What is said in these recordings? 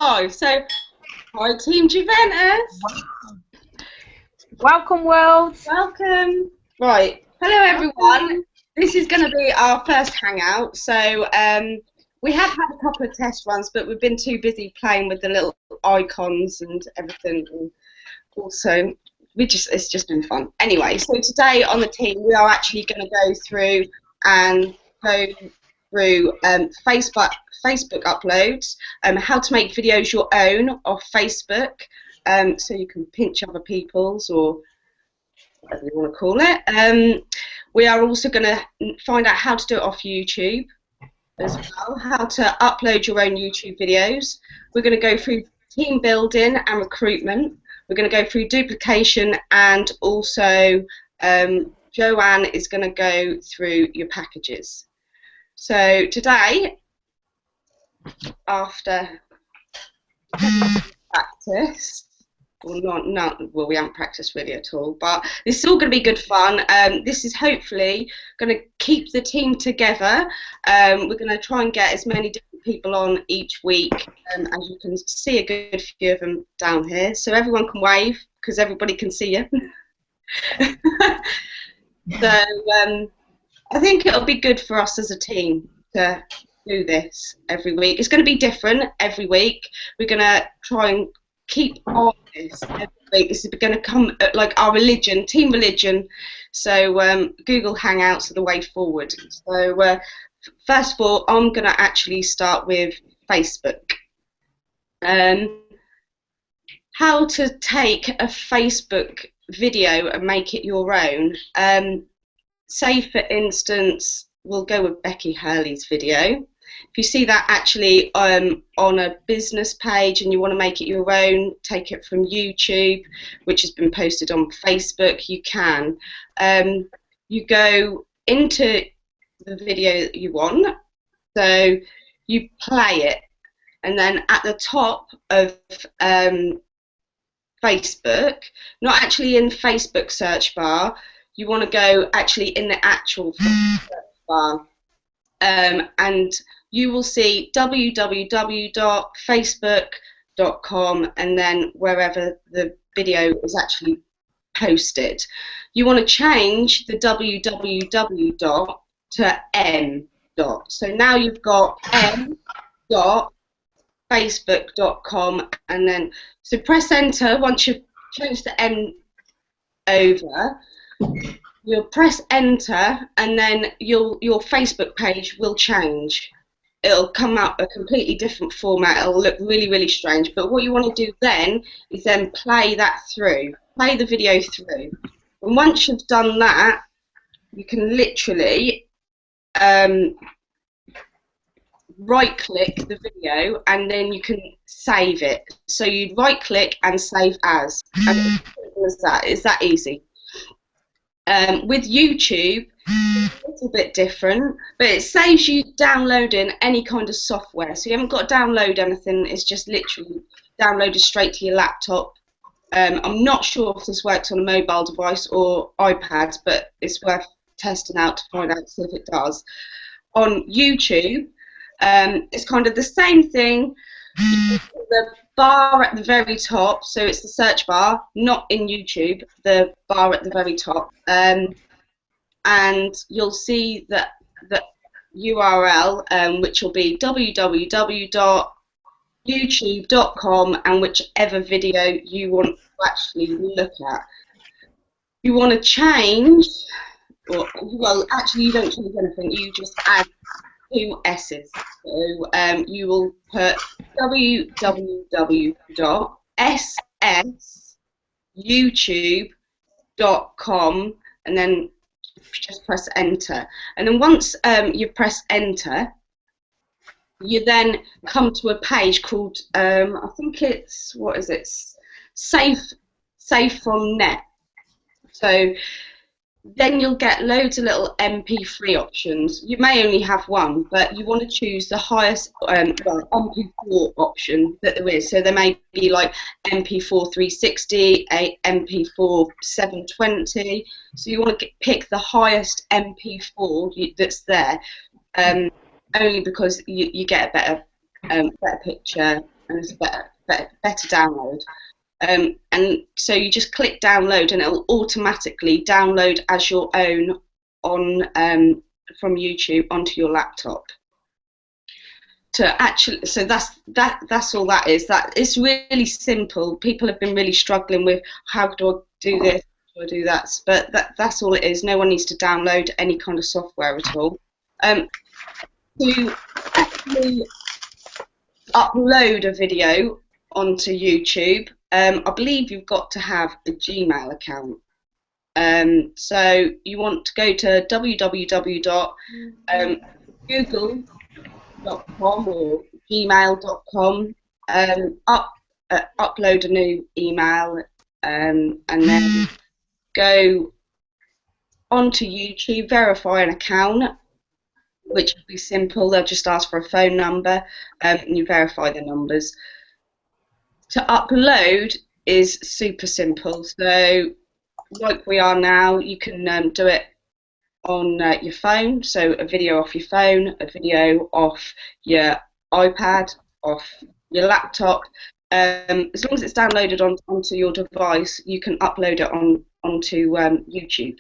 live. So, hi, Team Juventus. Welcome, world. Welcome. Right. Hello, everyone. This is going to be our first hangout. So, we have had a couple of test runs, but we've been too busy playing with the little icons and everything. And also, it's just been fun. Anyway, so today on the team, we are actually going to go through Facebook uploads, how to make videos your own off Facebook, so you can pinch other people's or whatever you want to call it. We are also going to find out how to do it off YouTube as well, how to upload your own YouTube videos. We're going to go through team building and recruitment. We're going to go through duplication, and also Joanne is going to go through your packages. So today, after practice, well, we haven't practiced really at all, but this is all going to be good fun. This is hopefully going to keep the team together. We're going to try and get as many different people on each week, as you can see a good few of them down here. So everyone can wave, because everybody can see you. So I think it'll be good for us as a team to do this every week. It's going to be different every week. We're going to try and keep on this every week. This is going to come like our religion, team religion. So Google Hangouts are the way forward. So first of all, I'm going to actually start with Facebook. How to take a Facebook video and make it your own. Say, for instance, we'll go with Becky Hurley's video. If you see that actually on a business page and you want to make it your own, take it from YouTube, which has been posted on Facebook, you can. You go into the video that you want, so you play it, and then at the top of Facebook, not actually in Facebook search bar, you want to go actually in the actual search bar, and you will see www.facebook.com, and then wherever the video is actually posted. You want to change the www dot to m dot. So now you've got m.facebook.com, and then so press enter. Once you've changed the m over, you'll press enter, and then your Facebook page will change. It'll come out a completely different format. It'll look really, really strange. But what you want to do then is then play that through. Play the video through. And once you've done that, you can literally right-click the video, and then you can save it. So you'd right-click and save as. And it's as simple as that. It's that easy. With YouTube, it's a little bit different, but it saves you downloading any kind of software. So you haven't got to download anything. It's just literally downloaded straight to your laptop. I'm not sure if this works on a mobile device or iPad, but it's worth testing out to find out, see if it does. On YouTube, it's kind of the same thing. The bar at the very top, so it's the search bar, not in YouTube, the bar at the very top, and you'll see that the URL, which will be www.youtube.com, and whichever video you want to actually look at. You want to change, or, well, actually you don't change anything, you just add 2 S's. So you will put www.ssyoutube.com, and then just press enter. And then once you press enter, you then come to a page called I think it's, what is it? Safe from net. So then you'll get loads of little MP3 options. You may only have one, but you want to choose the highest MP4 option that there is. So there may be like MP4 360, a MP4 720. So you want to pick the highest MP4 that's there, only because you get a better picture and it's a better download. And so you just click download, and it'll automatically download as your own on from YouTube onto your laptop. To actually, so that's all that is. That it's really simple. People have been really struggling with how do I do this, how do I do that, but that's all it is. No one needs to download any kind of software at all. To actually upload a video onto YouTube, I believe you've got to have a Gmail account. So you want to go to www.google.com or gmail.com, upload a new email, and then go onto YouTube, verify an account, which will be simple. They'll just ask for a phone number, and you verify the numbers. To upload is super simple. So like we are now, you can do it on your phone, so a video off your phone, a video off your iPad, off your laptop. As long as it's downloaded onto your device, you can upload it onto YouTube.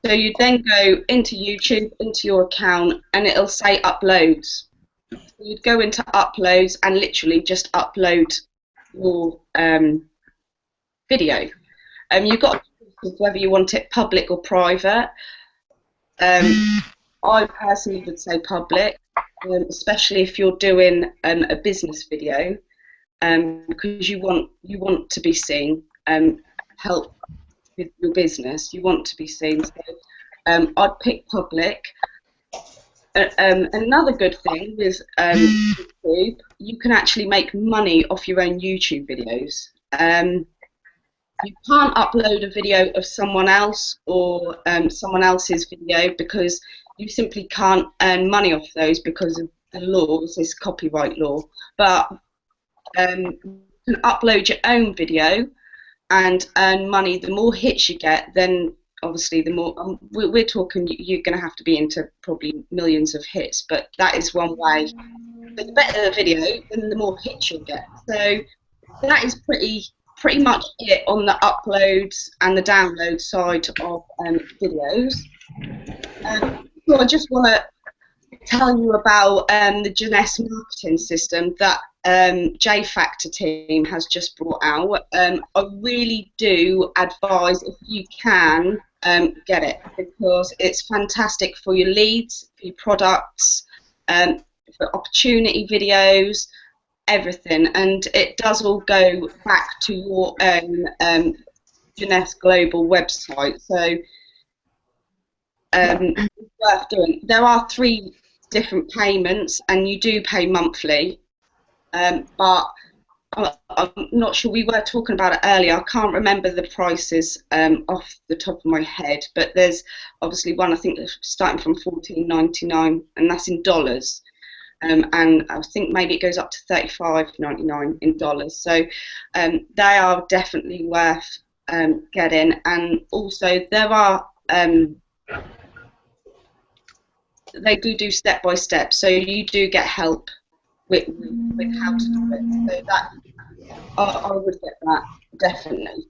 So you then go into YouTube, into your account, and it'll say uploads. So you'd go into uploads and literally just upload your video. You've got to choose whether you want it public or private. I personally would say public, especially if you're doing a business video, because you want to be seen, help with your business. You want to be seen. So I'd pick public. Another good thing with YouTube, you can actually make money off your own YouTube videos. You can't upload a video of someone else or someone else's video, because you simply can't earn money off those because of the laws, this copyright law. But you can upload your own video and earn money. The more hits you get, then obviously the more we're talking, you're going to have to be into probably millions of hits, but that is one way. But the better the video, then the more hits you'll get. So that is pretty much it on the uploads and the download side of videos. So I just want to tell you about the Jeunesse marketing system that J Factor team has just brought out. I really do advise, if you can, get it, because it's fantastic for your leads, for your products, for opportunity videos, everything, and it does all go back to your own Jeunesse Global website. So it's worth doing. There are 3 different payments, and you do pay monthly, but I'm not sure, we were talking about it earlier, I can't remember the prices off the top of my head, but there's obviously one, I think, starting from $14.99, and that's in dollars. And I think maybe it goes up to $35.99 in dollars. So they are definitely worth getting. And also there are they do step by step, so you do get help with how to do it. So that I would get that definitely.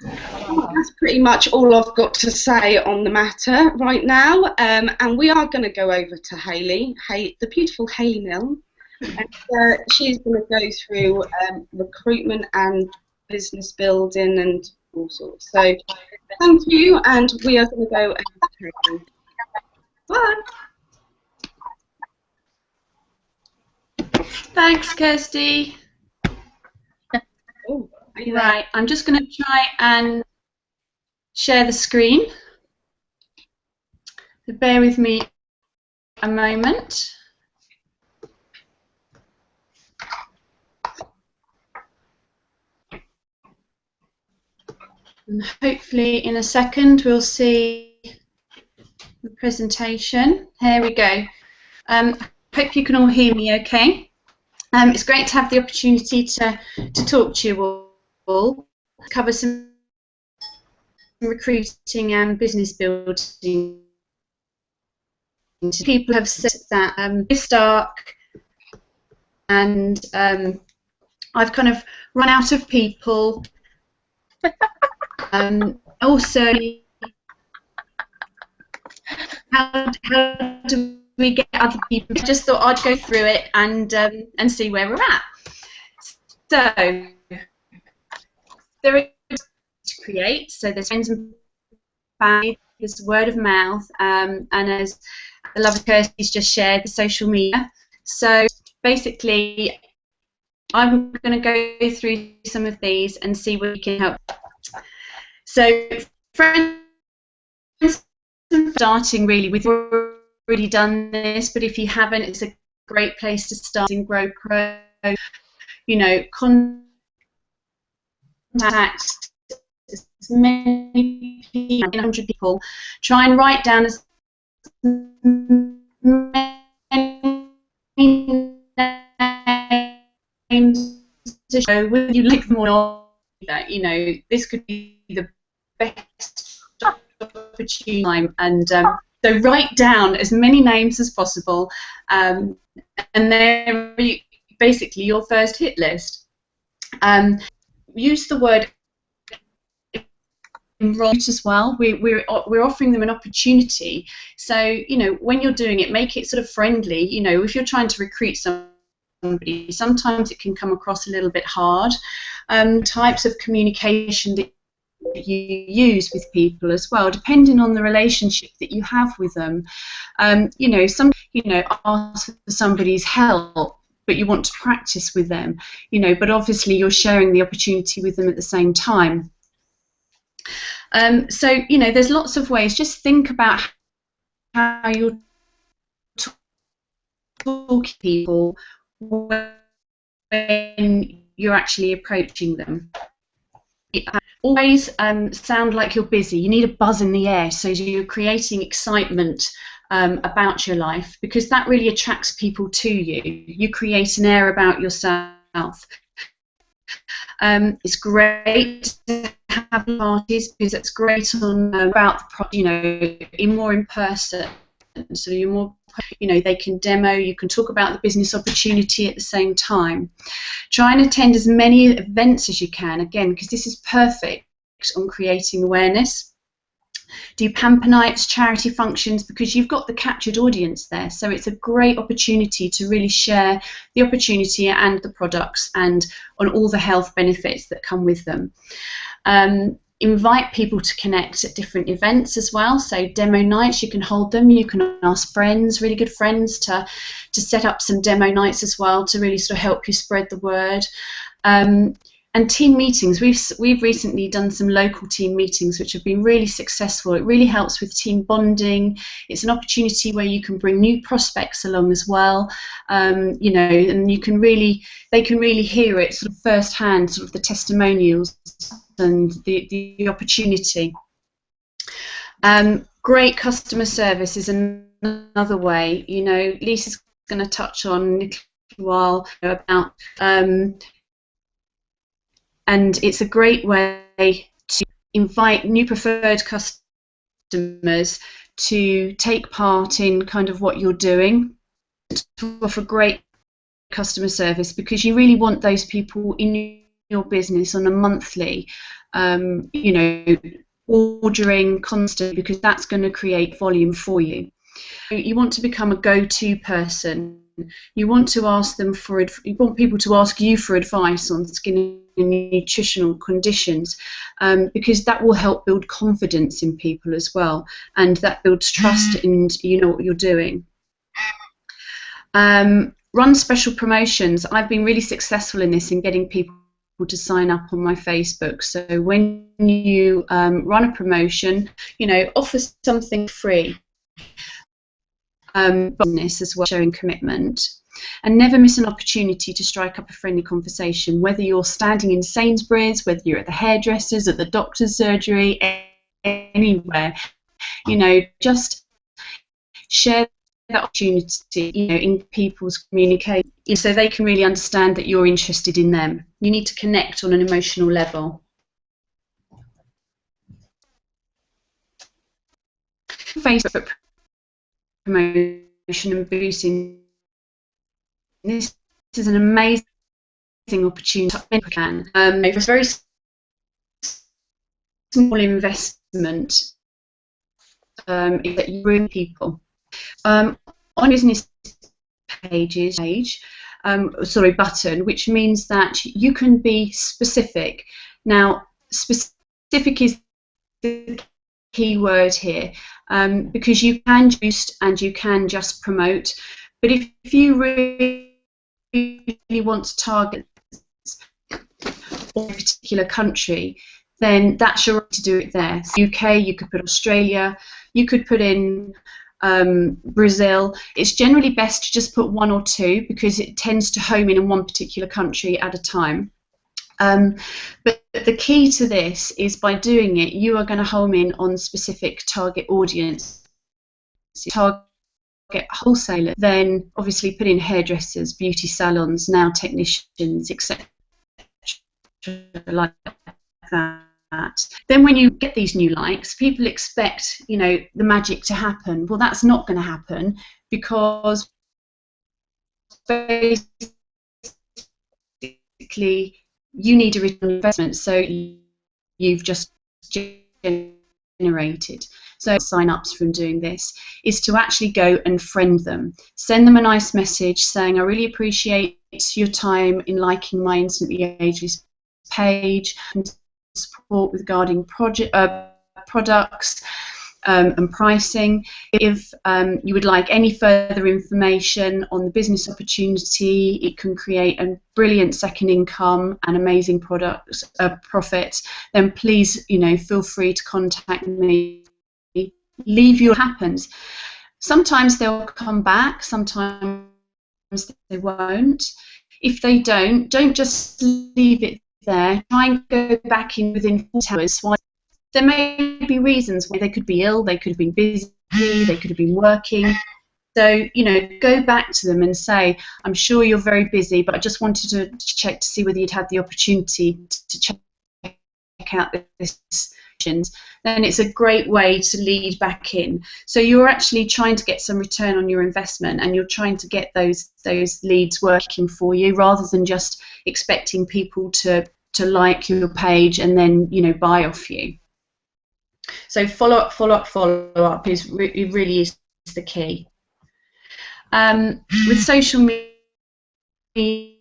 That's pretty much all I've got to say on the matter right now, and we are going to go over to Hayley, the beautiful Hayley Milne, and she's going to go through recruitment and business building and all sorts. So thank you, and we are going to go over to Hayley. Bye. Thanks, Kirsty. Oh, right, I'm just going to try and share the screen. So bear with me a moment. And hopefully in a second we'll see the presentation. Here we go. Hope you can all hear me okay. It's great to have the opportunity to talk to you all, cover some recruiting and business building. People have said that this dark and I've kind of run out of people. Also, how do we get other people? I just thought I'd go through it and see where we're at. So there is to create. So there's friends and family, there's word of mouth, and as the lovely Kirsty's just shared, the social media. So basically, I'm going to go through some of these and see where we can help. So friends, starting really, we've already done this, but if you haven't, it's a great place to start in Grow Pro. You know, contact as many people, 100 people. Try and write down as many names to show whether you like them or not. You know, this could be the best opportunity, and so write down as many names as possible, and they're basically your first hit list. Use the word enrollment as well. We're offering them an opportunity. So, you know, when you're doing it, make it sort of friendly. You know, if you're trying to recruit somebody, sometimes it can come across a little bit hard. Types of communication that you use with people as well, depending on the relationship that you have with them. You know, ask for somebody's help, but you want to practice with them. You know, but obviously you're sharing the opportunity with them at the same time. So, you know, there's lots of ways. Just think about how you're talking to people when you're actually approaching them. Always sound like you're busy. You need a buzz in the air, so you're creating excitement about your life, because that really attracts people to you. You create an air about yourself. It's great to have parties, because it's great on about the more in person. So you're more, you know, they can demo. You can talk about the business opportunity at the same time. Try and attend as many events as you can, again, because this is perfect on creating awareness. Do pamper nights, charity functions, because you've got the captured audience there. So it's a great opportunity to really share the opportunity and the products and on all the health benefits that come with them. Invite people to connect at different events as well. So demo nights, you can hold them. You can ask friends, really good friends, to set up some demo nights as well, to really sort of help you spread the word. And team meetings. We've recently done some local team meetings, which have been really successful. It really helps with team bonding. It's an opportunity where you can bring new prospects along as well. You know, and they can really hear it sort of firsthand, sort of the testimonials and the opportunity. Great customer service is another way. You know, Lisa's going to touch on in a little while about. And it's a great way to invite new preferred customers to take part in kind of what you're doing, to offer great customer service, because you really want those people in your business on a monthly, you know, ordering constantly, because that's going to create volume for you. You want to become a go-to person. You want to ask them for. You want people to ask you for advice on skin and nutritional conditions, because that will help build confidence in people as well, and that builds trust in you know what you're doing. Run special promotions. I've been really successful in this, in getting people to sign up on my Facebook. So when you run a promotion, you know, offer something free. Business as well, showing commitment, and never miss an opportunity to strike up a friendly conversation, whether you're standing in Sainsbury's, whether you're at the hairdressers, at the doctor's surgery, anywhere. You know, just share that opportunity, you know, in people's communication, so they can really understand that you're interested in them. You need to connect on an emotional level. Facebook promotion and boosting. This is an amazing opportunity. It's a very small investment that you bring people. On business button, which means that you can be specific. Now, specific is the key word here, because you can boost and you can just promote, but if you really want to target a particular country, then that's your right to do it there. So UK, you could put Australia, you could put in Brazil. It's generally best to just put one or two because it tends to home in one particular country at a time. But the key to this is by doing it, you are going to home in on specific target audience. Target wholesalers, then obviously put in hairdressers, beauty salons, nail technicians, etc. like that. Then when you get these new likes, people expect, you know, the magic to happen. Well, that's not going to happen because basically you need a return on investment, so you've just generated. So sign-ups from doing this is to actually go and friend them. Send them a nice message saying, I really appreciate your time in liking my Instantly Ageless page, and support regarding products and pricing. If you would like any further information on the business opportunity, it can create a brilliant second income and amazing product profit, then please, you know, feel free to contact me. Leave your happens. Sometimes they'll come back, sometimes they won't. If they don't just leave it there. Try and go back in within 4 hours. There may be reasons why they could be ill, they could have been busy, they could have been working. So, you know, go back to them and say, I'm sure you're very busy, but I just wanted to check to see whether you'd had the opportunity to check out this. Then it's a great way to lead back in. So you're actually trying to get some return on your investment, and you're trying to get those leads working for you, rather than just expecting people to like your page and then, you know, buy off you. So follow up is it really is the key. With social media,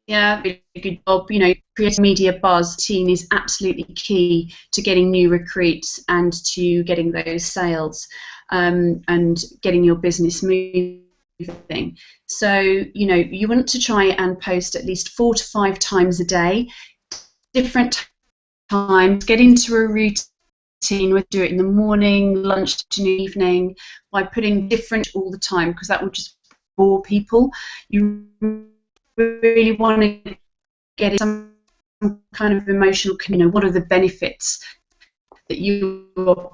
really good job. You know, creating media buzz team is absolutely key to getting new recruits and to getting those sales and getting your business moving. So, you know, you want to try and post at least 4 to 5 times a day, different times. Get into a routine. We'll do it in the morning, lunch, and evening, by putting different all the time, because that will just bore people. You really want to get some kind of emotional, you know, what are the benefits that you are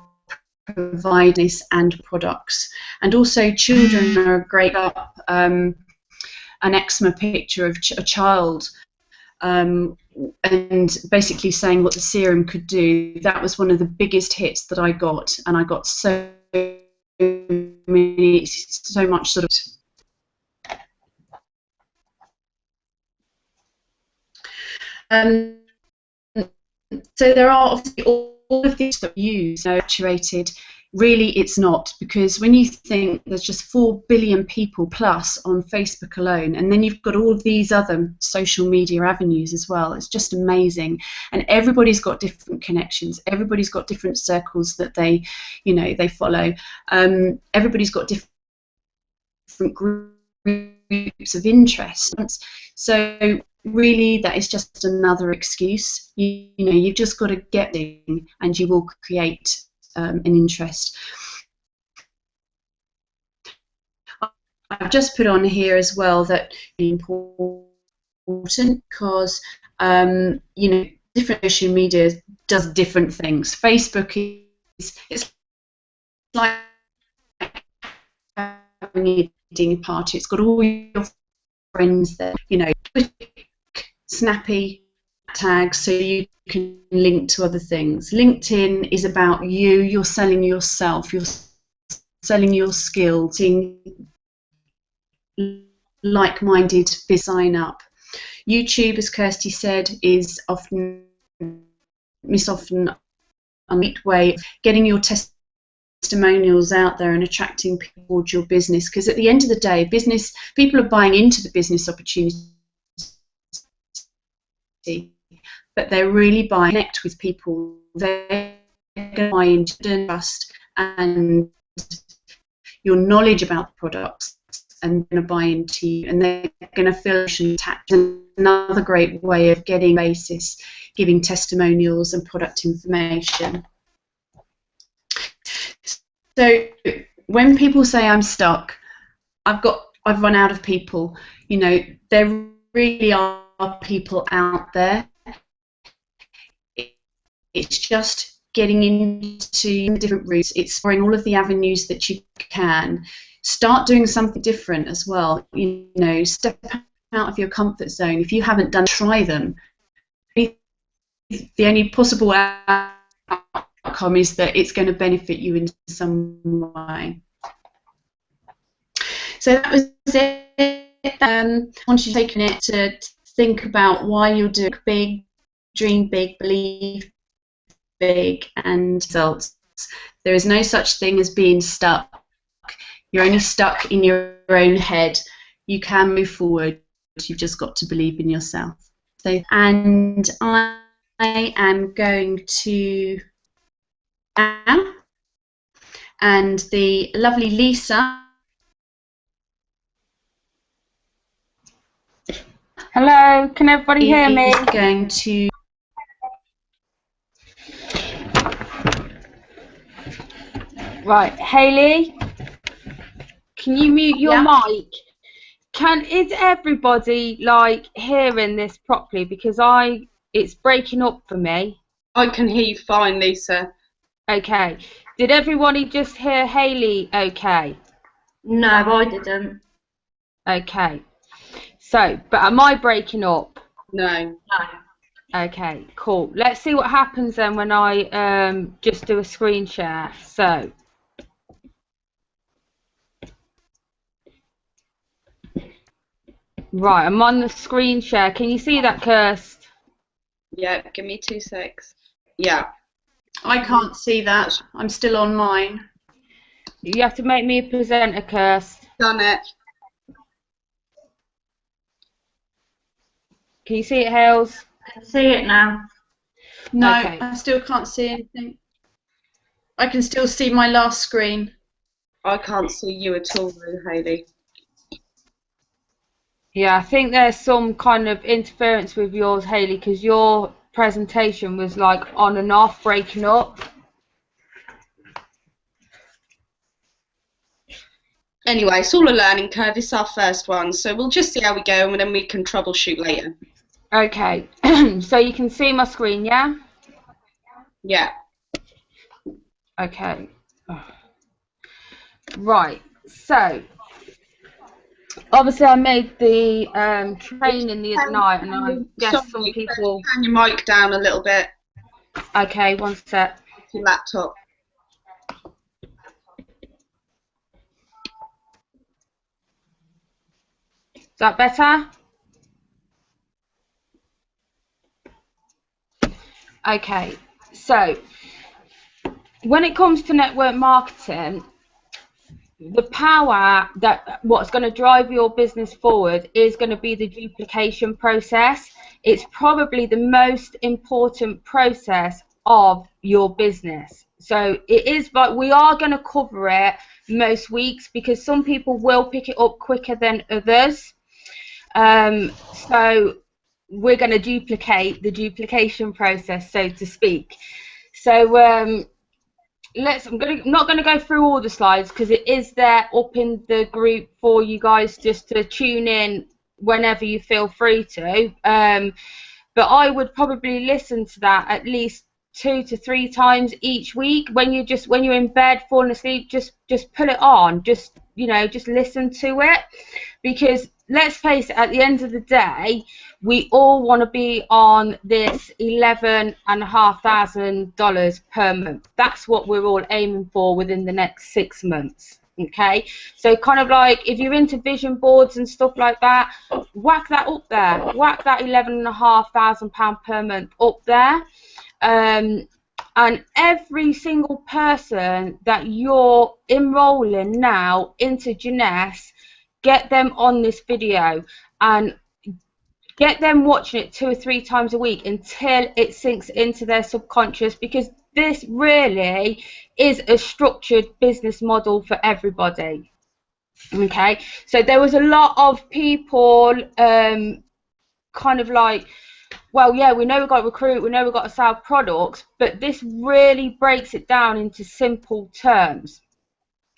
providing and products. And also children are a great an eczema picture of a child, and basically saying what the serum could do. That was one of the biggest hits that I got, and I got so much sort of so there are obviously all of these that you use saturated. Really, it's not, because when you think there's just 4 billion people plus on Facebook alone, and then you've got all of these other social media avenues as well, it's just amazing. And everybody's got different connections, everybody's got different circles that they, you know, they follow. Everybody's got different groups of interest. So really, that is just another excuse. You know, you've just got to get in, and you will create an interest. I've just put on here as well that it's important because you know, different social media does different things. Facebook it's like having a dinner party. It's got all your friends there, you know, quick, snappy tags so you can link to other things. LinkedIn is about you. You're selling yourself. You're selling your skills. like-minded sign up. YouTube, as Kirsty said, is often a neat way of getting your testimonials out there and attracting people towards your business, because at the end of the day, people are buying into the business opportunity, but they're really buying to connect with people. They're going to buy into trust and your knowledge about the products, and going to buy into you, and they're going to feel attached. Another great way of getting basis, giving testimonials and product information. So when people say I'm stuck, I've run out of people. You know, there really are people out there. It's just getting into different routes. It's exploring all of the avenues that you can. Start doing something different as well. You know, step out of your comfort zone. If you haven't done, try them. The only possible outcome is that it's going to benefit you in some way. So that was it. Once you've taken it to think about why you're doing big, dream big, believe big, and results. There is no such thing as being stuck. You're only stuck in your own head. You can move forward. You've just got to believe in yourself. So, and I am going to and the lovely Lisa. Hello, can everybody hear me? Is going to Right, Hayley, can you mute your mic? Is everybody like hearing this properly? Because it's breaking up for me. I can hear you fine, Lisa. Okay. Did everybody just hear Hayley okay? No, I didn't. Okay. So, but am I breaking up? No. Okay, cool. Let's see what happens then when I just do a screen share. So, right, I'm on the screen share. Can you see that, Kirst? Yeah, give me 2 secs. Yeah. I can't see that. I'm still on mine. You have to make me a presenter, Kirst. Done it. Can you see it, Hales? I can see it now. No, Okay. I still can't see anything. I can still see my last screen. I can't see you at all, Hayley. Yeah, I think there's some kind of interference with yours, Hayley, because your presentation was like on and off, breaking up. Anyway, it's all a learning curve. It's our first one, so we'll just see how we go, and then we can troubleshoot later. Okay, so you can see my screen, yeah? Yeah. Okay. Right, so obviously I made the training the other night, and I guess some people... Turn your mic down a little bit. Okay, one sec. Your laptop. Is that better? Okay, so when it comes to network marketing, the power that what's going to drive your business forward is going to be the duplication process. It's probably the most important process of your business. So it is, but we are going to cover it most weeks because some people will pick it up quicker than others. So we're going to duplicate the duplication process, so to speak. So I'm not going to go through all the slides because it is there up in the group for you guys just to tune in whenever you feel free to. But I would probably listen to that at least 2 to 3 times each week. When you're in bed falling asleep, just put it on. Just listen to it, because let's face it, at the end of the day, we all want to be on this $11,500 per month. That's what we're all aiming for within the next 6 months. Okay, so kind of like if you're into vision boards and stuff like that, whack that up there, whack that £11,500 per month up there. And every single person that you're enrolling now into Jeunesse, get them on this video and get them watching it 2 or 3 times a week until it sinks into their subconscious, because this really is a structured business model for everybody. Okay, so there was a lot of people kind of like, well, yeah, we know we've got to recruit, we know we've got to sell products, but this really breaks it down into simple terms.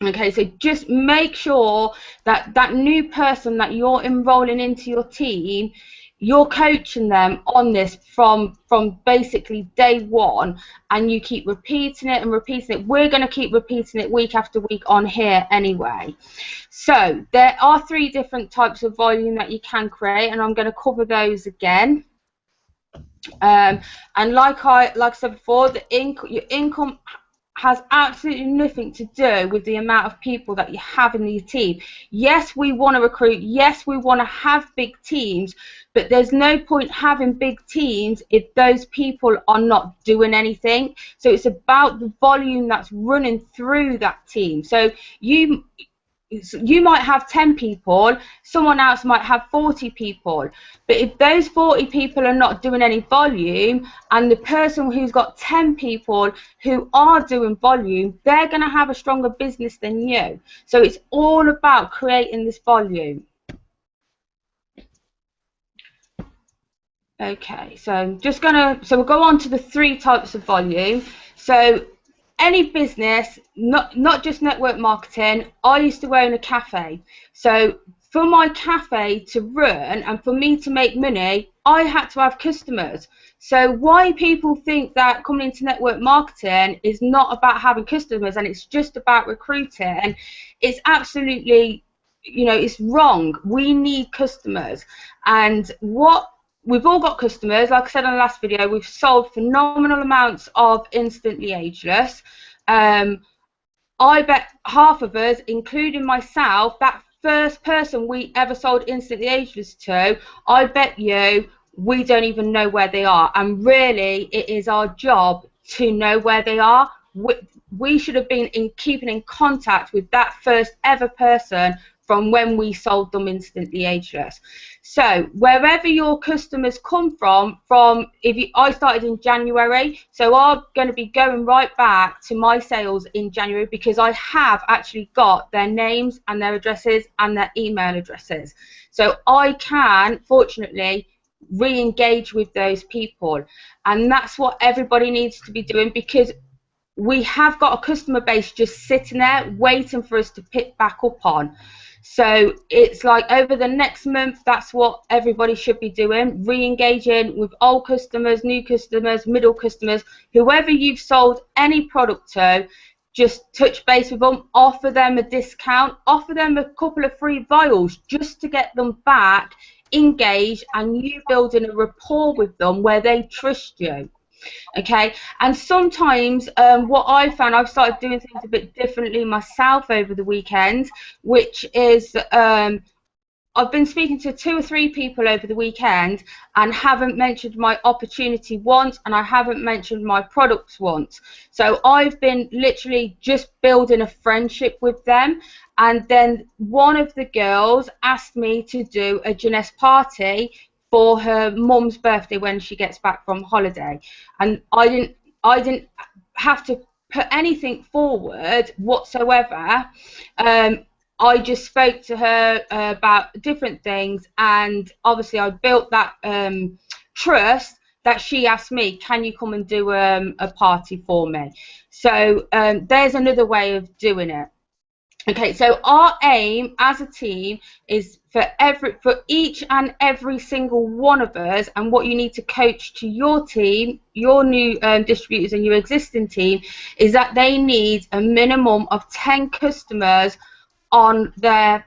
Okay, so just make sure that that new person that you're enrolling into your team, you're coaching them on this from basically day one, and you keep repeating it and repeating it. We're going to keep repeating it week after week on here anyway. So there are 3 different types of volume that you can create, and I'm going to cover those again. And like I said before, your income has absolutely nothing to do with the amount of people that you have in your team. Yes, we want to recruit. Yes, we want to have big teams, but there's no point having big teams if those people are not doing anything. So it's about the volume that's running through that team. So you might have 10 people, someone else might have 40 people, but if those 40 people are not doing any volume, and the person who's got 10 people who are doing volume, they're going to have a stronger business than you. So it's all about creating this volume. Okay, so we'll go on to the 3 types of volume. So any business, not just network marketing. I used to own a cafe. So for my cafe to run and for me to make money, I had to have customers. So why people think that coming into network marketing is not about having customers and it's just about recruiting, it's absolutely, it's wrong. We need customers. And we've all got customers. Like I said on the last video, we've sold phenomenal amounts of Instantly Ageless. I bet half of us, including myself, that first person we ever sold Instantly Ageless to, I bet you we don't even know where they are. And really, it is our job to know where they are. We should have been keeping in contact with that first ever person from when we sold them Instantly Ageless. So wherever your customers come from I started in January, so I'm going to be going right back to my sales in January, because I have actually got their names and their addresses and their email addresses. So I can, fortunately, re-engage with those people. And that's what everybody needs to be doing, because we have got a customer base just sitting there waiting for us to pick back up on. So it's like over the next month, that's what everybody should be doing, re-engaging with old customers, new customers, middle customers, whoever you've sold any product to, just touch base with them, offer them a discount, offer them a couple of free vials just to get them back engaged and you building a rapport with them where they trust you. Okay, and sometimes what I found, I've started doing things a bit differently myself over the weekend, which is I've been speaking to 2 or 3 people over the weekend and haven't mentioned my opportunity once, and I haven't mentioned my products once. So I've been literally just building a friendship with them. And then one of the girls asked me to do a Jeunesse party for her mum's birthday when she gets back from holiday, and I didn't have to put anything forward whatsoever. I just spoke to her about different things, and obviously I built that trust that she asked me, can you come and do a party for me? So there's another way of doing it. Okay, so our aim as a team is for each and every single one of us, and what you need to coach to your team, your new distributors and your existing team, is that they need a minimum of 10 customers on their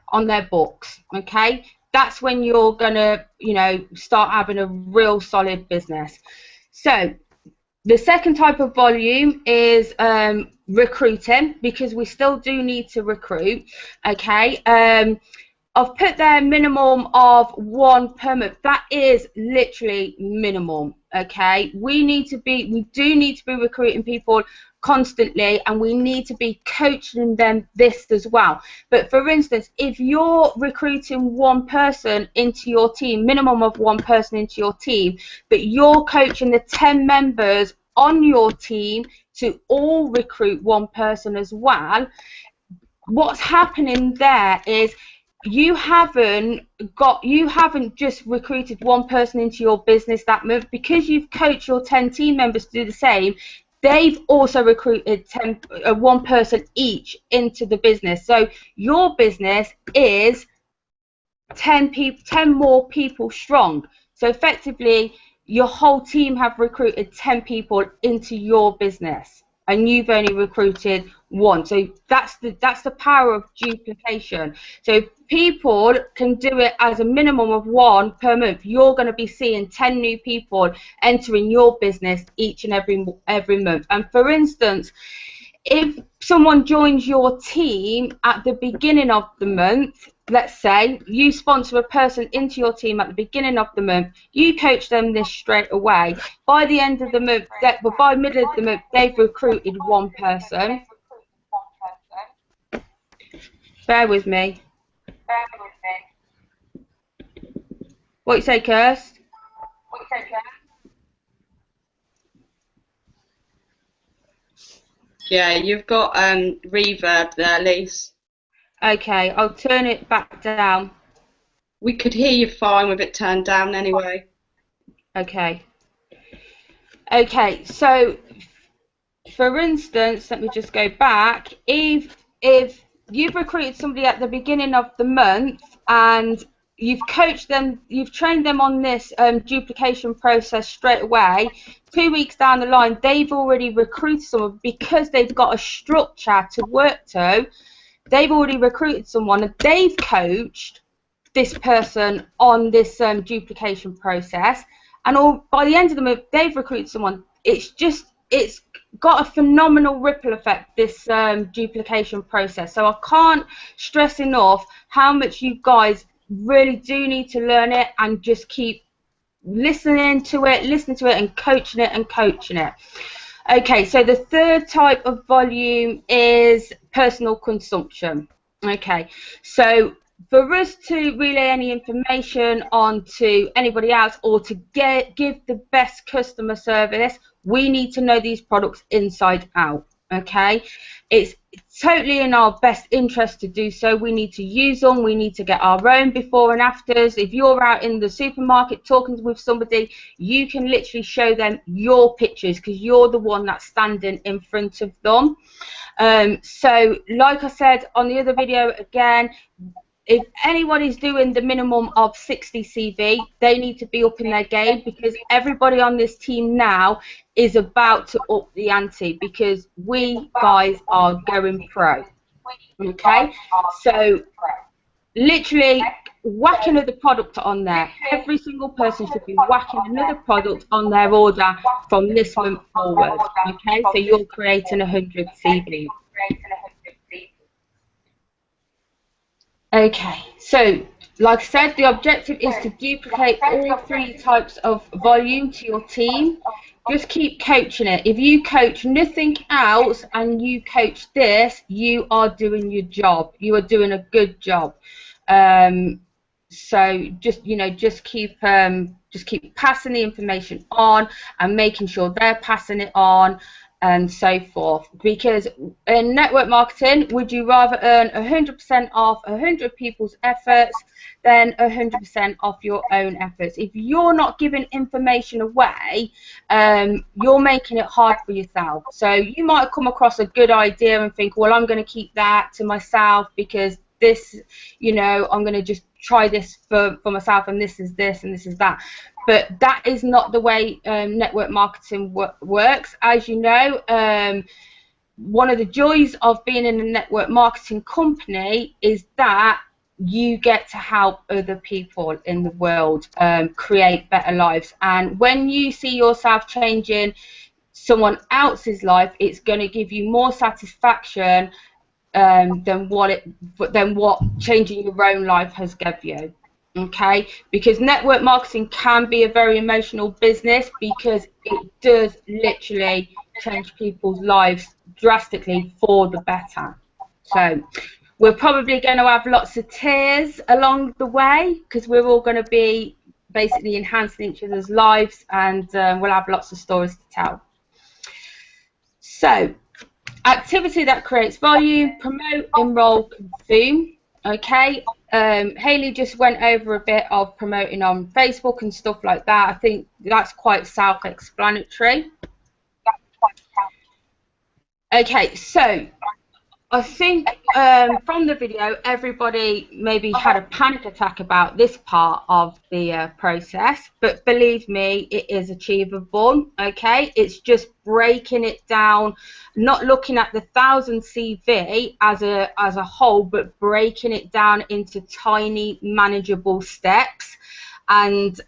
books. Okay, that's when you're gonna start having a real solid business. So The second type of volume is recruiting, because we still do need to recruit. Okay. I've put there minimum of 1 per month. That is literally minimum. Okay. We do need to be recruiting people constantly, and we need to be coaching them this as well. But for instance, if you're recruiting 1 person into your team, minimum of 1 person into your team, but you're coaching the 10 members on your team to all recruit 1 person as well, what's happening there is you haven't just recruited 1 person into your business that month. Because you've coached your 10 team members to do the same, they've also recruited 1 person each into the business. So your business is 10 more people strong. So effectively, your whole team have recruited 10 people into your business, and you've only recruited 1. So that's the power of duplication. So if people can do it as a minimum of 1 per month, you're going to be seeing 10 new people entering your business each and every month. And for instance, if someone joins your team at the beginning of the month, let's say you sponsor a person into your team at the beginning of the month, you coach them this straight away. By the end of the month, by middle of the month, they've recruited 1 person. Bear with me. What you say, Kirst? Yeah, you've got reverb there, Lise. Okay, I'll turn it back down. We could hear you fine with it turned down anyway. Okay. Okay, so for instance, let me just go back. If you've recruited somebody at the beginning of the month and you've coached them, you've trained them on this duplication process straight away, 2 weeks down the line, they've already recruited someone because they've got a structure to work to. They've already recruited someone and they've coached this person on this duplication process, and by the end of the month, they've recruited someone. It's got a phenomenal ripple effect, this duplication process. So I can't stress enough how much you guys really do need to learn it, and just keep listening to it and coaching it. Okay, so the third type of volume is personal consumption. Okay, so for us to relay any information on to anybody else, or to give the best customer service, we need to know these products inside out. Okay, it's totally in our best interest to do so. We need to use them. We need to get our own before and afters. If you're out in the supermarket talking with somebody, you can literally show them your pictures, because you're the one that's standing in front of them. So like I said on the other video, again, if anybody's doing the minimum of 60 CV, they need to be up in their game, because everybody on this team now is about to up the ante, because we guys are going pro. Okay, so literally whack another product on there. Every single person should be whacking another product on their order from this month forward. Okay, so you're creating 100 CVs. Okay, so like I said, the objective is to duplicate all 3 types of volume to your team. Just keep coaching it. If you coach nothing else and you coach this, you are doing your job. You are doing a good job. So just keep passing the information on and making sure they're passing it on, and so forth. Because in network marketing, would you rather earn 100% off 100 people's efforts than 100% off your own efforts? If you're not giving information away, you're making it hard for yourself. So you might come across a good idea and think, well, I'm going to keep that to myself, because this, I'm going to just try this for myself, and this is this and this is that. But that is not the way network marketing works. As you know, one of the joys of being in a network marketing company is that you get to help other people in the world create better lives. And when you see yourself changing someone else's life, it's going to give you more satisfaction than what changing your own life has given you. Okay, because network marketing can be a very emotional business, because it does literally change people's lives drastically for the better. So we're probably going to have lots of tears along the way, because we're all going to be basically enhancing each other's lives, and we'll have lots of stories to tell. So, activity that creates volume: promote, enroll, consume. Okay, Hayley just went over a bit of promoting on Facebook and stuff like that. I think that's quite self-explanatory. Okay, so I think from the video, everybody maybe had a panic attack about this part of the process, but believe me, it is achievable. Okay, it's just breaking it down, not looking at the 1,000 CV as a whole, but breaking it down into tiny, manageable steps. And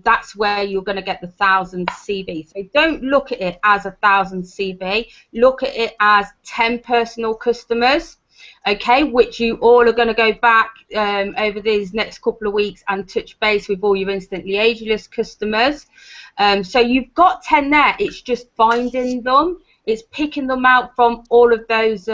that's where you're going to get the 1,000 CV. So don't look at it as 1,000 CV. Look at it as 10 personal customers, okay, which you all are going to go back over these next couple of weeks and touch base with all your instantly ageless customers. So you've got 10 there. It's just finding them. It's picking them out from all of those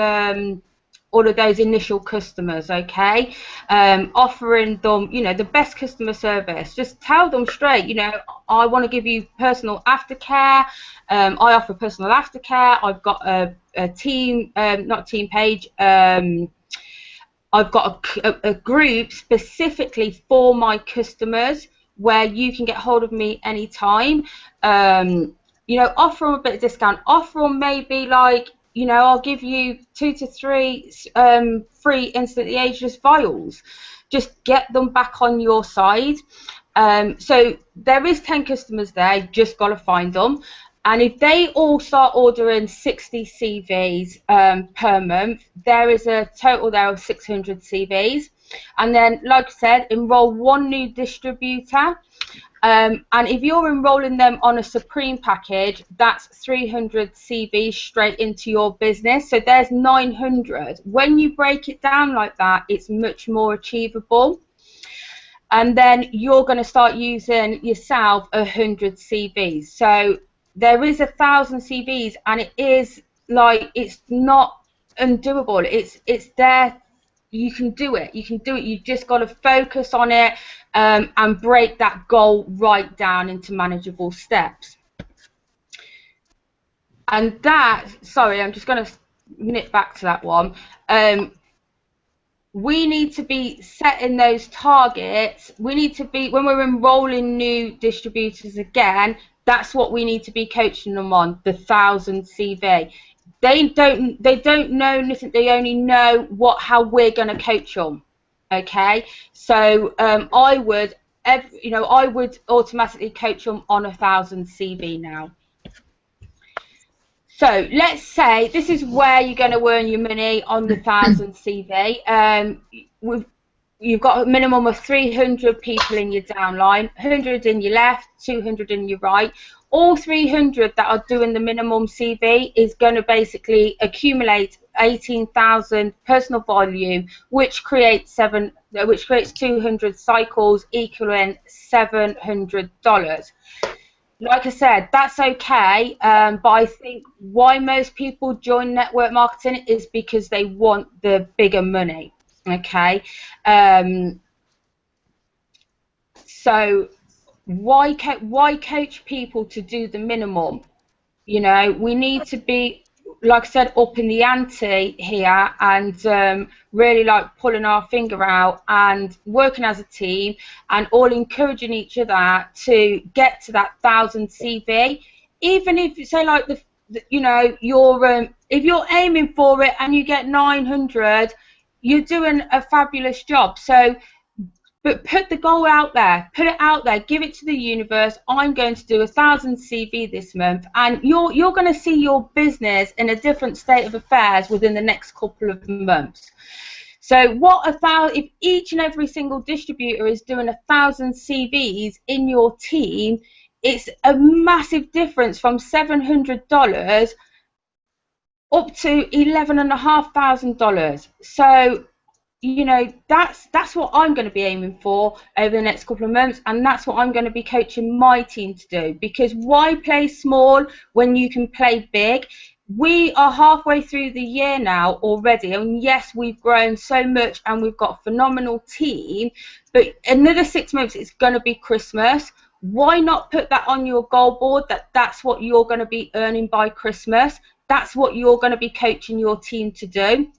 initial customers, okay, offering them, you know, the best customer service. Just tell them straight, you know, I want to give you personal aftercare. I offer personal aftercare. I've got a team, not team page. I've got a group specifically for my customers where you can get hold of me anytime. You know, offer them a bit of discount. Offer them maybe like, you know, I'll give you 2 to 3 free instantly ageless vials. Just get them back on your side. So there is 10 customers there. Just got to find them. And if they all start ordering 60 CVs per month, there is a total there of 600 CVs. And then, like I said, enroll 1 new distributor. And if you're enrolling them on a Supreme package, that's 300 CVs straight into your business. So there's 900. When you break it down like that, it's much more achievable. And then you're going to start using yourself 100 CVs. So there is 1,000 CVs, and it is like, it's not undoable. It's there. You can do it. You can do it. You just got to focus on it and break that goal right down into manageable steps. And that, sorry, I'm just going to nip back to that one. We need to be setting those targets. We need to be, when we're enrolling new distributors again, that's what we need to be coaching them on, the 1,000 CV. They don't know nothing. They only know how we're going to coach them. Okay, so I would automatically coach them on 1,000 CV now. So let's say this is where you're going to earn your money on the 1,000 CV. You've got a minimum of 300 people in your downline, 100 in your left, 200 in your right. All 300 that are doing the minimum CV is going to basically accumulate 18,000 personal volume, which creates 200 cycles, equaling $700. Like I said, that's okay, but I think why most people join network marketing is because they want the bigger money. Okay, so why coach people to do the minimum? You know, we need to be, like I said, up in the ante here, and really like pulling our finger out and working as a team, and all encouraging each other to get to that 1,000 CV. Even if you say like you know, if you're aiming for it and you get 900, you're doing a fabulous job. So, but put the goal out there, put it out there, give it to the universe. I'm going to do 1,000 CV this month, and you're going to see your business in a different state of affairs within the next couple of months. So if each and every single distributor is doing 1,000 CVs in your team, it's a massive difference from $700 up to $11,500. So, you know, that's what I'm going to be aiming for over the next couple of months, and that's what I'm going to be coaching my team to do. Because why play small when you can play big? We are halfway through the year now already, and yes, we've grown so much and we've got a phenomenal team, but another 6 months it's going to be Christmas. Why not put that on your goal board, that's what you're going to be earning by Christmas? That's what you're going to be coaching your team to do.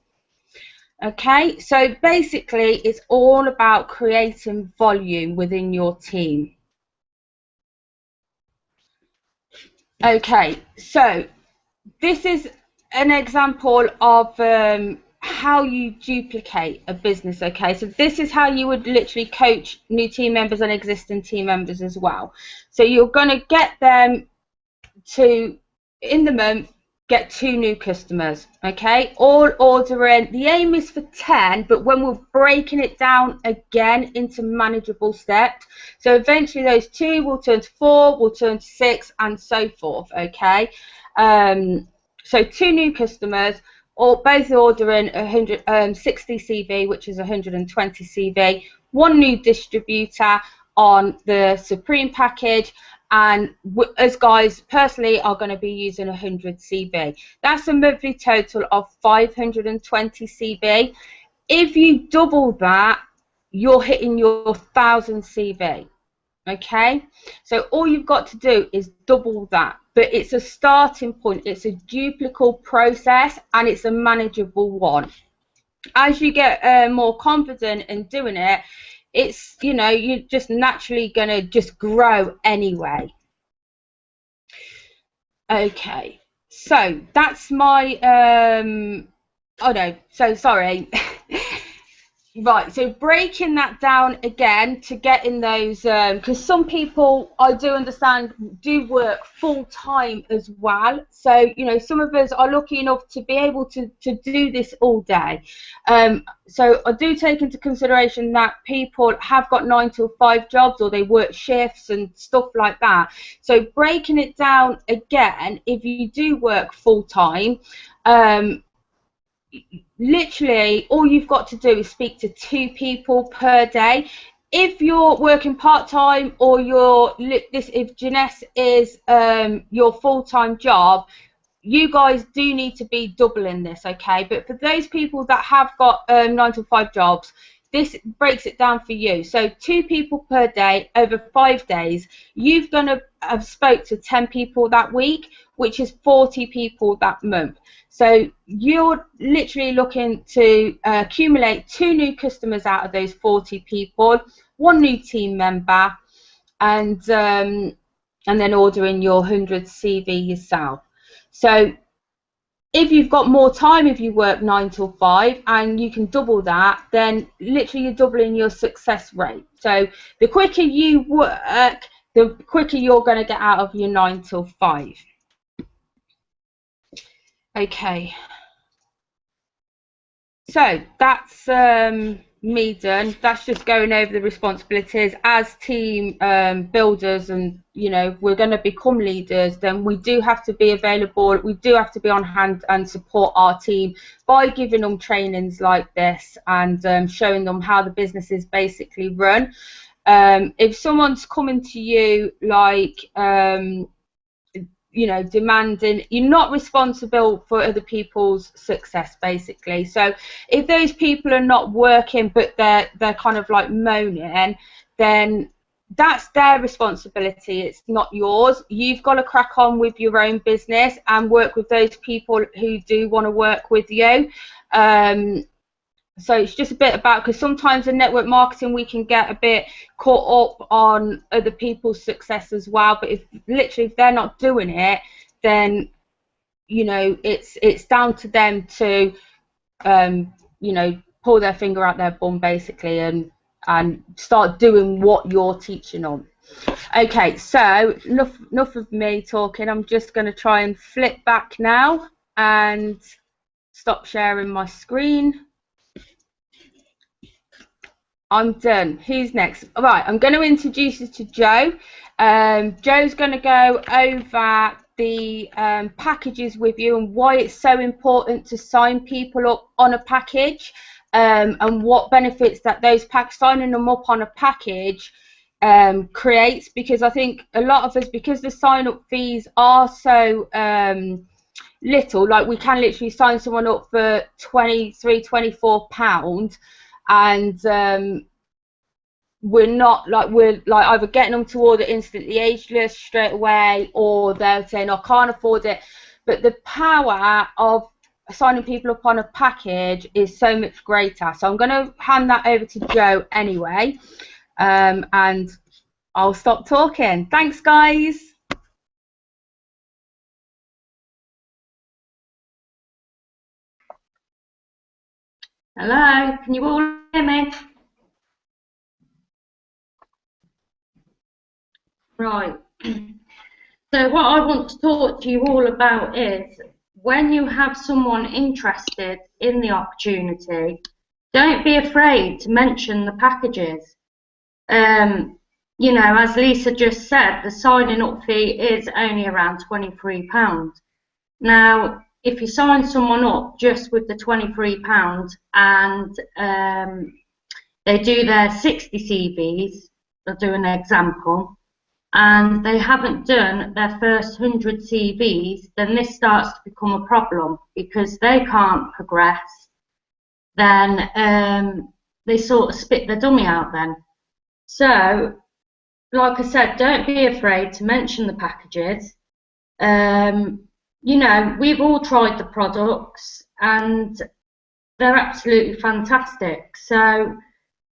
Okay, so basically it's all about creating volume within your team. Okay, so this is an example of how you duplicate a business. Okay, so this is how you would literally coach new team members and existing team members as well. So you're going to get them to, in the month, get 2 new customers. Okay, all ordering. The aim is for 10, but when we're breaking it down again into manageable steps, so eventually those 2 will turn to 4, will turn to 6, and so forth. Okay, so 2 new customers, or both ordering 160 CV, which is 120 CV, 1 new distributor on the Supreme package, and us guys personally are going to be using 100 CV. That's a monthly total of 520 CV. If you double that, you're hitting your 1,000 CV. Okay, so all you've got to do is double that, but it's a starting point. It's a duplicable process, and it's a manageable one. As you get more confident in doing it, it's, you know, you're just naturally going to just grow anyway. Okay, so that's my oh no, so sorry. Right, so breaking that down again to get in those, because some people, I do understand, do work full-time as well. So, you know, some of us are lucky enough to be able to do this all day. So I do take into consideration that people have got 9 to 5 jobs, or they work shifts and stuff like that. So breaking it down again, if you do work full-time, literally all you've got to do is speak to 2 people per day. If you're working part-time, or if Jeunesse is your full-time job, you guys do need to be doubling this. Okay, but for those people that have got 9 to 5 jobs, this breaks it down for you. So 2 people per day over 5 days, you're going to have spoke to 10 people that week, which is 40 people that month. So you're literally looking to accumulate 2 new customers out of those 40 people, 1 new team member, and then ordering your 100 CV yourself. So if you've got more time, if you work 9 till 5 and you can double that, then literally you're doubling your success rate. So the quicker you work, the quicker you're going to get out of your 9 till 5. Okay, so that's me done. That's just going over the responsibilities as team builders, and you know, we're going to become leaders. Then we do have to be available. We do have to be on hand and support our team by giving them trainings like this, and showing them how the business is basically run. If someone's coming to you like you know, demanding, you're not responsible for other people's success, basically. So if those people are not working, but they're kind of like moaning, then that's their responsibility. It's not yours. You've got to crack on with your own business and work with those people who do want to work with you. So it's just a bit about, because sometimes in network marketing we can get a bit caught up on other people's success as well. But if they're not doing it, then you know, it's down to them to you know, pull their finger out their bum basically, and start doing what you're teaching them. Okay, so enough of me talking. I'm just going to try and flip back now and stop sharing my screen. I'm done. Who's next? All right, I'm going to introduce you to Joe. Joe's going to go over the packages with you and why it's so important to sign people up on a package, and what benefits that those signing them up on a package creates, because I think a lot of us, because the sign up fees are so little, like we can literally sign someone up for £23-24, and we're either getting them to order instantly ageless straight away, or they're saying I can't afford it. But the power of signing people up on a package is so much greater. So I'm going to hand that over to Joe anyway, and I'll stop talking. Thanks, guys. Hello, can you all hear me? Right. So what I want to talk to you all about is, when you have someone interested in the opportunity, don't be afraid to mention the packages. You know, as Lisa just said, the signing up fee is only around £23. Now, if you sign someone up just with the £23 and they do their 60 CVs, I'll do an example, and they haven't done their first 100 CVs, then this starts to become a problem because they can't progress. Then they sort of spit the dummy out then. So, like I said, don't be afraid to mention the packages. You know, we've all tried the products and they're absolutely fantastic. So,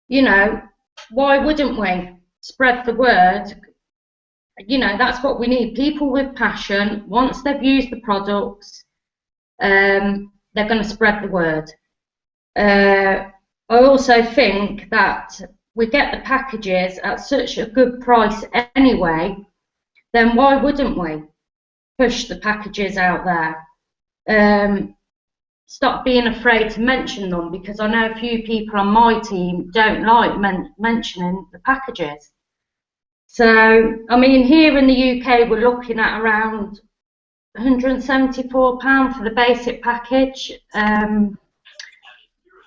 you know, why wouldn't we spread the word? You know, that's what we need. People with passion, once they've used the products, they're going to spread the word. I also think that we get the packages at such a good price anyway, then why wouldn't we push the packages out there? Stop being afraid to mention them, because I know a few people on my team don't like mentioning the packages. So, I mean, here in the UK, we're looking at around £174 for the basic package. And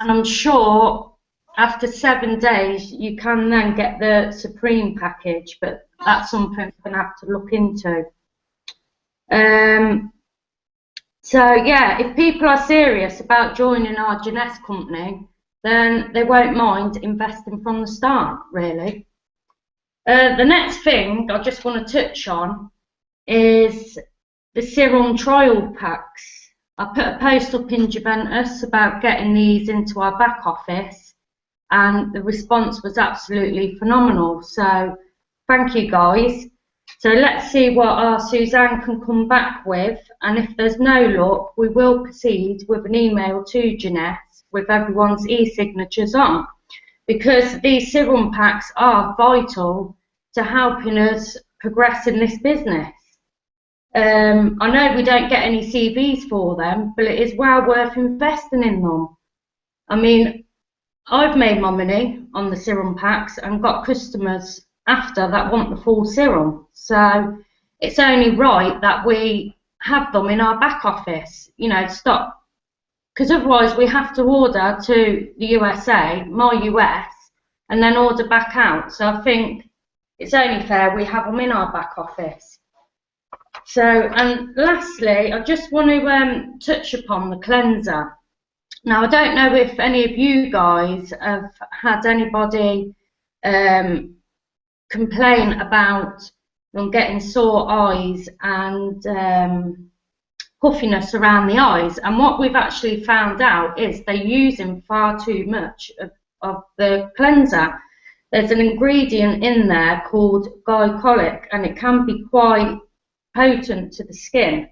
I'm sure after 7 days, you can then get the Supreme package, but that's something we're going to have to look into. So, yeah, if people are serious about joining our Jeunesse company, then they won't mind investing from the start, really. The next thing I just want to touch on is the serum trial packs. I put a post up in Juventus about getting these into our back office, and the response was absolutely phenomenal. So thank you, guys. So let's see what our Suzanne can come back with, and if there's no luck, we will proceed with an email to Jeunesse with everyone's e-signatures on, because these serum packs are vital to helping us progress in this business. I know we don't get any CVs for them, but it is well worth investing in them. I mean, I've made my money on the serum packs and got customers after that want the full serum. So it's only right that we have them in our back office, you know, stop. Because otherwise we have to order to the USA, my US, and then order back out. So I think it's only fair we have them in our back office. So, and lastly, I just want to touch upon the cleanser. Now, I don't know if any of you guys have had anybody complain about them getting sore eyes and puffiness around the eyes. And what we've actually found out is they're using far too much of the cleanser. There's an ingredient in there called glycolic, and it can be quite potent to the skin.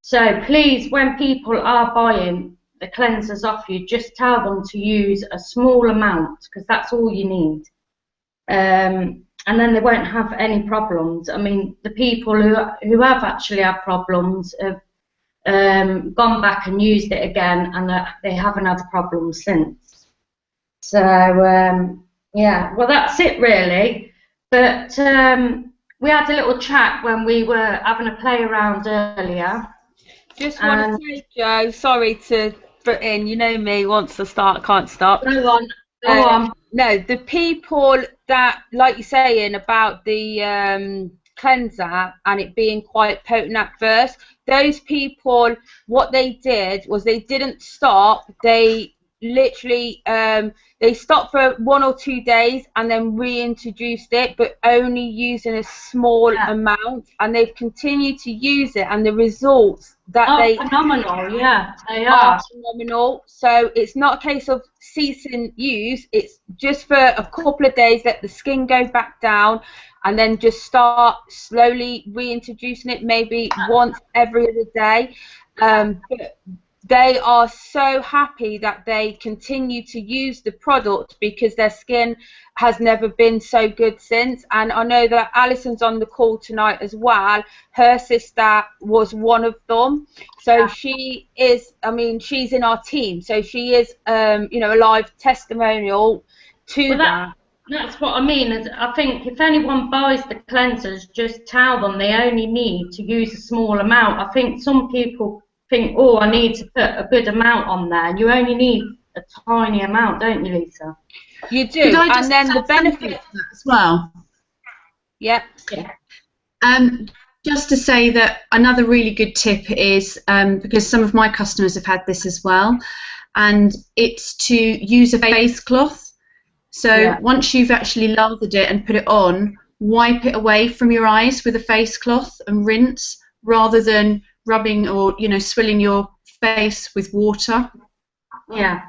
So please, when people are buying the cleansers off you, just tell them to use a small amount, because that's all you need. And then they won't have any problems. I mean, the people who have actually had problems have gone back and used it again, and they haven't had a problem since. So, yeah, well, that's it really. But we had a little chat when we were having a play around earlier. Just want to say, Joe, sorry to put in, you know me, once I start, can't stop. Go on, go on. No, the people that, like you're saying about the cleanser and it being quite potent at first, those people, what they did was they didn't stop. They literally they stopped for 1 or 2 days and then reintroduced it, but only using a small amount, and they've continued to use it, and the results that they phenomenal. Yeah, they are phenomenal. So it's not a case of ceasing use, it's just for a couple of days, let the skin go back down, and then just start slowly reintroducing it, maybe once every other day. But they are so happy that they continue to use the product because their skin has never been so good since. And I know that Alison's on the call tonight as well. Her sister was one of them. So she is, I mean, she's in our team. So she is, you know, a live testimonial to that. That's what I mean. I think if anyone buys the cleansers, just tell them they only need to use a small amount. I think some people think, oh, I need to put a good amount on there. You only need a tiny amount, don't you, Lisa? You do, and then the benefit as well. Yeah. Just to say that another really good tip is, because some of my customers have had this as well, and it's to use a face cloth. So once you've actually lathered it and put it on, wipe it away from your eyes with a face cloth and rinse, rather than rubbing or, you know, swilling your face with water. Yeah.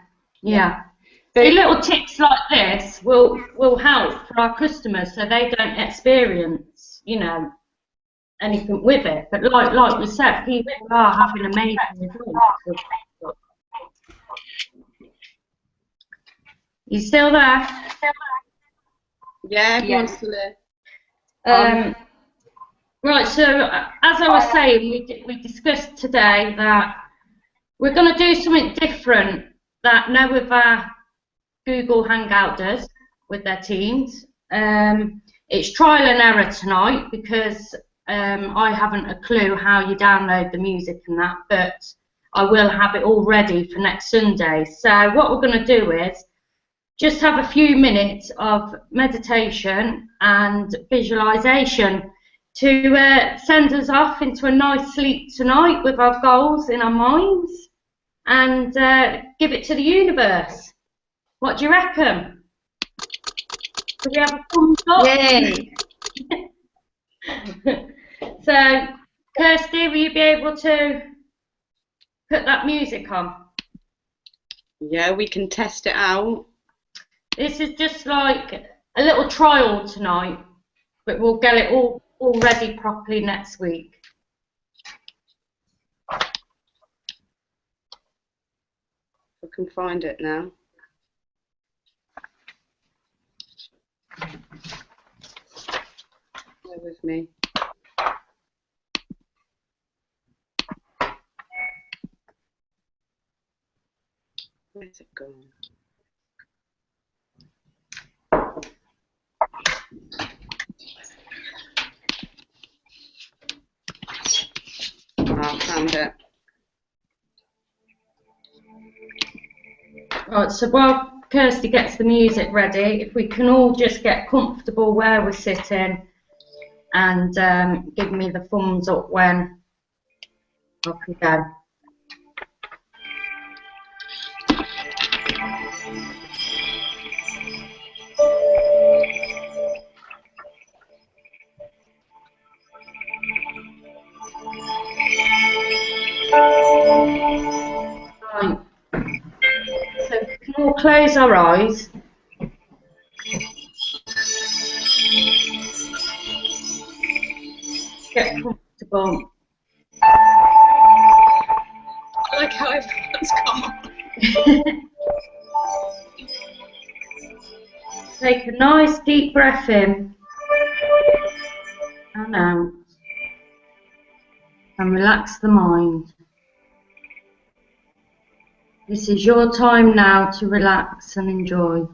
The little tips like this will help for our customers, so they don't experience, you know, anything with it. But like we said, people are having amazing results. You still there? Yeah, everyone's still there. Right, so as I was saying, we discussed today that we're going to do something different that no other Google Hangout does with their teams. It's trial and error tonight because I haven't a clue how you download the music and that, but I will have it all ready for next Sunday. So what we're going to do is just have a few minutes of meditation and visualization to send us off into a nice sleep tonight with our goals in our minds, and give it to the universe. What do you reckon? Do we have a thumbs up? Yay! So, Kirsty, will you be able to put that music on? Yeah, we can test it out. This is just like a little trial tonight, but we'll get it all ready properly next week. I can find it now. Bear with me. Where's it gone? I found it. Right, so while Kirsty gets the music ready, if we can all just get comfortable where we're sitting and give me the thumbs up when I can go. Right, so we can all close our eyes. Get comfortable. I like how everyone's come. Take a nice deep breath in and out, and relax the mind. This is your time now to relax and enjoy.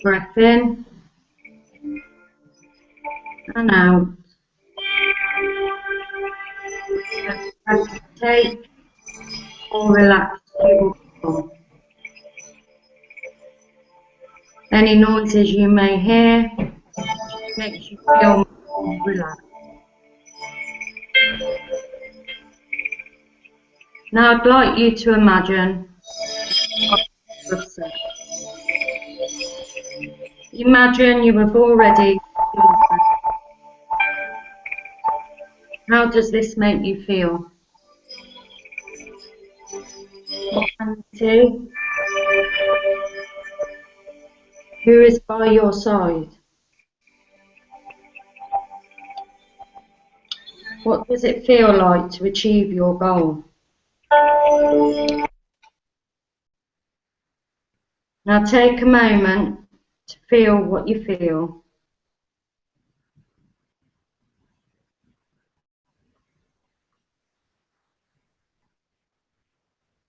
breath in and out. Take or relax you will become. Any noises you may hear makes you feel more relaxed. Now I'd like you to imagine a set. Imagine you have already. How does this make you feel? What can you see? Who is by your side? What does it feel like to achieve your goal? Now take a moment to feel what you feel.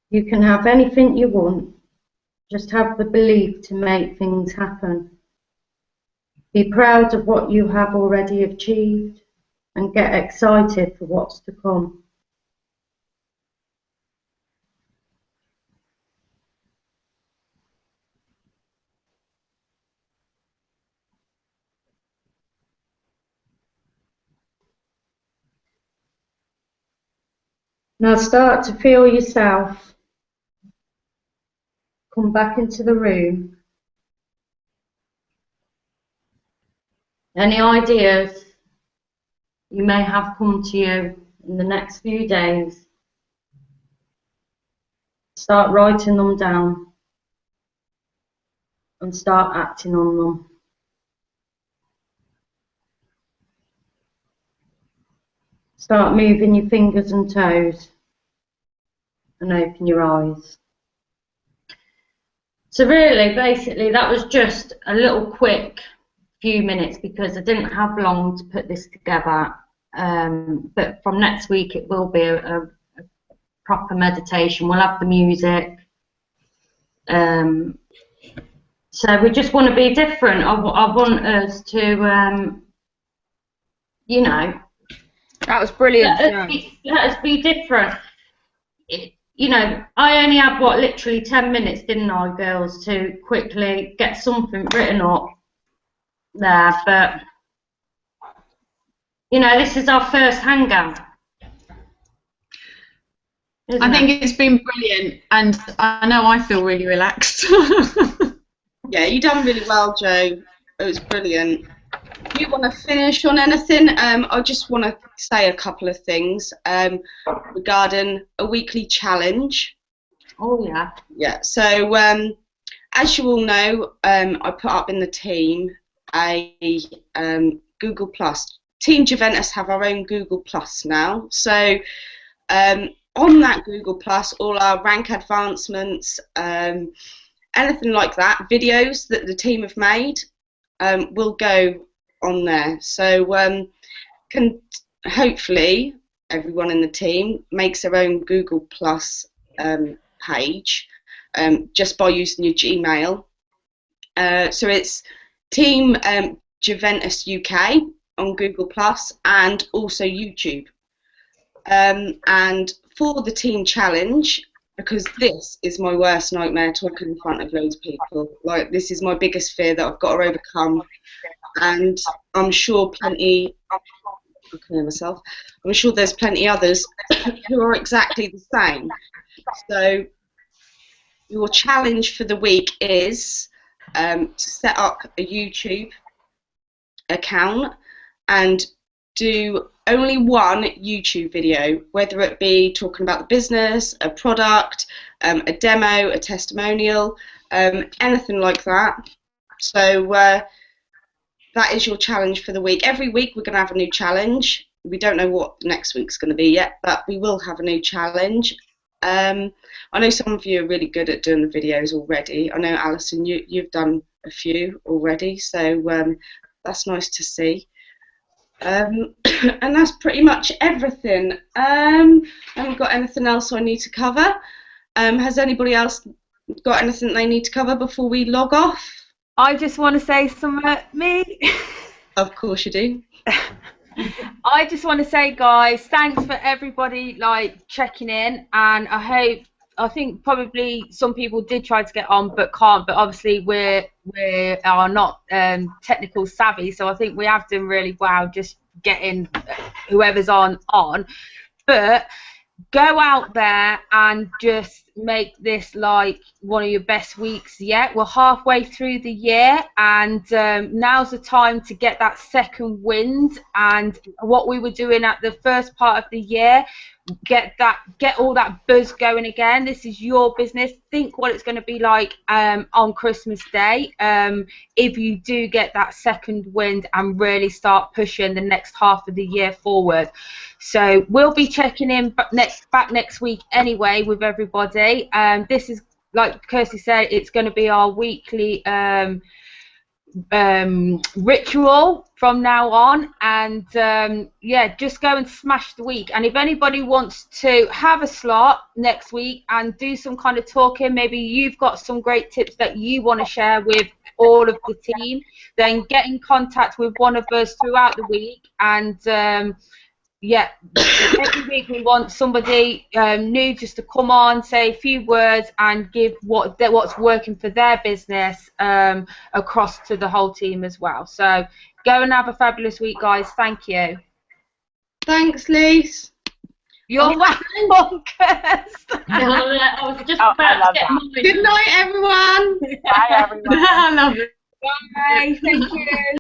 You can have anything you want, just have the belief to make things happen. Be proud of what you have already achieved and get excited for what's to come. Now start to feel yourself come back into the room. Any ideas you may have come to you in the next few days, start writing them down and start acting on them. Start moving your fingers and toes and open your eyes. So really, basically, that was just a little quick few minutes because I didn't have long to put this together. But from next week, it will be a proper meditation. We'll have the music. So we just want to be different. I want us to, you know, That was brilliant. let us be different. You know, I only had, what, literally 10 minutes, didn't I, girls, to quickly get something written up there. But, you know, this is our first hangout. I think it's been brilliant, and I know I feel really relaxed. Yeah, you done really well, Jo. It was brilliant. Do you want to finish on anything? I just want to say a couple of things regarding a weekly challenge. Oh, yeah. Yeah, so as you all know, I put up in the team a Google Plus. Team Juventus have our own Google Plus now. So on that Google Plus, all our rank advancements, anything like that, videos that the team have made will go on there. So can hopefully everyone in the team makes their own Google Plus page just by using your Gmail. So it's Team Juventus UK on Google Plus and also YouTube. And for the team challenge, because this is my worst nightmare, talking in front of loads of people. Like, this is my biggest fear that I've got to overcome, and I'm sure plenty. I can hear myself. I'm sure there's plenty others who are exactly the same. So your challenge for the week is to set up a YouTube account and do only one YouTube video, whether it be talking about the business, a product, a demo, a testimonial, anything like that. So that is your challenge for the week. Every week we're going to have a new challenge. We don't know what next week's going to be yet, but we will have a new challenge. I know some of you are really good at doing the videos already. I know, Alison, you've done a few already, so that's nice to see. And that's pretty much everything. I haven't got anything else I need to cover. Has anybody else got anything they need to cover before we log off? I just want to say something, me. Of course you do. I just want to say, guys, thanks for everybody like checking in, and I think probably some people did try to get on but can't. But obviously we are not technical savvy, so I think we have done really well just getting whoever's on. But go out there and just make this like one of your best weeks yet. We're halfway through the year, and now's the time to get that second wind. And what we were doing at the first part of the year, get all that buzz going again. This is your business. Think what it's going to be like on Christmas Day if you do get that second wind and really start pushing the next half of the year forward. So we'll be checking in back next week anyway with everybody. This is, like Kirsty said, it's going to be our weekly ritual from now on, and yeah, just go and smash the week. And if anybody wants to have a slot next week and do some kind of talking, maybe you've got some great tips that you want to share with all of the team, then get in contact with one of us throughout the week. And yeah, every week we want somebody new just to come on, say a few words, and give what's working for their business across to the whole team as well. So go and have a fabulous week, guys. Thank you. Thanks, Lise. You're welcome. I was just about to get mine. Good night, everyone. Bye, everyone. I love it. Bye. Thank you.